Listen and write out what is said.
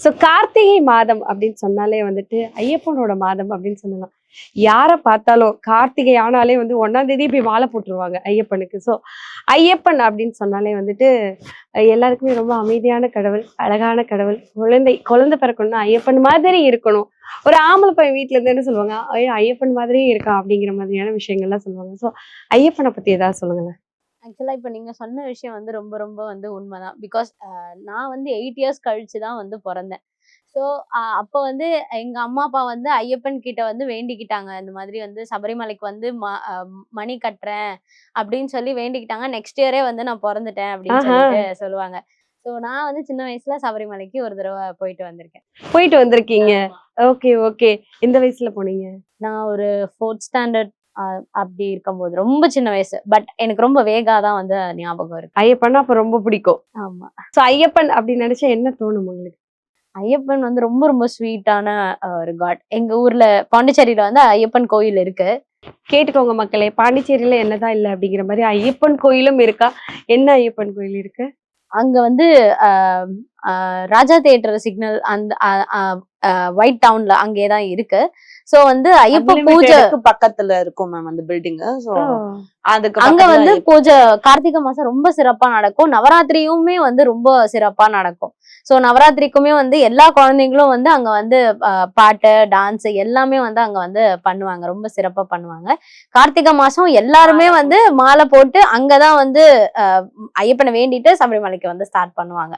So Karthigai மாதம் அப்படின்னு சொன்னாலே வந்துட்டு ஐயப்பனோட மாதம் அப்படின்னு சொல்லலாம். யாரை பார்த்தாலும் கார்த்திகை ஆனாலே வந்து 1ஆம் தேதி போய் மாலை போட்டுருவாங்க ஐயப்பனுக்கு. ஸோ ஐயப்பன் அப்படின்னு சொன்னாலே வந்துட்டு எல்லாருக்குமே ரொம்ப அமைதியான கடவுள், அழகான கடவுள், குழந்தை பிறக்கணும்னா ஐயப்பன் மாதிரி இருக்கணும். ஒரு ஆம்பளை பையன் வீட்டுல இருந்து என்ன சொல்லுவாங்க, ஐயோ ஐயப்பன் மாதிரியே இருக்கான் அப்படிங்கிற மாதிரியான விஷயங்கள்லாம் சொல்லுவாங்க. ஸோ ஐயப்பனை பத்தி ஏதாவது சொல்லுங்களேன். ஆக்சுவலா இப்ப நீங்க சொன்ன விஷயம் வந்து ரொம்ப ரொம்ப வந்து உண்மைதான். பிகாஸ் நான் வந்து 8 இயர்ஸ் கழிச்சு தான் வந்து பொறந்தேன். ஸோ அப்போ வந்து எங்க அம்மா, அப்பா வந்து ஐயப்பன் கிட்ட வந்து வேண்டிக்கிட்டாங்க. இந்த மாதிரி வந்து சபரிமலைக்கு வந்து மணி கட்டுறேன் அப்படின்னு சொல்லி வேண்டிக்கிட்டாங்க. நெக்ஸ்ட் இயரே வந்து நான் பொறந்துட்டேன் அப்படின்னு ஆஹா, சொல்லிட்டு சொல்லுவாங்க. ஸோ நான் வந்து சின்ன வயசுல சபரிமலைக்கு ஒரு தடவை போயிட்டு வந்திருக்கேன். போயிட்டு வந்திருக்கீங்க. ஆமா. Okay okay. எந்த வயசுல போனீங்க? நான் ஒரு 4th ஸ்டாண்டர்ட் அப்படி இருக்கும்போது ரொம்ப சின்ன வயசு. பட் எனக்கு ரொம்ப வேகா தான் வந்து ஞாபகம் இருக்கு. ஐயப்பன்னா அப்ப ரொம்ப பிடிக்கும். ஆமா. ஸோ ஐயப்பன் அப்படின்னு நினைச்சா என்ன தோணும் உங்களுக்கு? ஐயப்பன் வந்து ரொம்ப ரொம்ப ஸ்வீட்டான ஒரு காட். எங்க ஊர்ல பாண்டிச்சேரியில வந்து ஐயப்பன் கோயில் இருக்கு. கேட்டுக்கோங்க மக்களே, பாண்டிச்சேரியில என்னதான் இல்ல அப்படிங்கிற மாதிரி ஐயப்பன் கோயிலும் இருக்கா? என்ன ஐயப்பன் கோயில் இருக்கு? அங்க வந்து அஹ் ராஜா தியேட்டர் சிக்னல் அந்த ஒயிட் டவுன்ல அங்கேதான் இருக்கு. சோ வந்து ஐயப்ப பூஜை பக்கத்துல இருக்கும் மேம் அந்த பில்டிங். சோ அதுக்கு அங்க வந்து பூஜை கார்த்திகை மாசம் ரொம்ப சிறப்பா நடக்கும். நவராத்திரியுமே வந்து ரொம்ப சிறப்பா நடக்கும். சோ நவராத்திரிக்குமே வந்து எல்லா குழந்தைங்களும் வந்து அங்க வந்து பாட்டு, டான்ஸ் எல்லாமே வந்து அங்க வந்து பண்ணுவாங்க. ரொம்ப சிறப்பா பண்ணுவாங்க. கார்த்திகை மாசம் எல்லாருமே வந்து மாலை போட்டு அங்கதான் வந்து ஐயப்பனை வேண்டிட்டு சபரிமலைக்கு வந்து ஸ்டார்ட் பண்ணுவாங்க.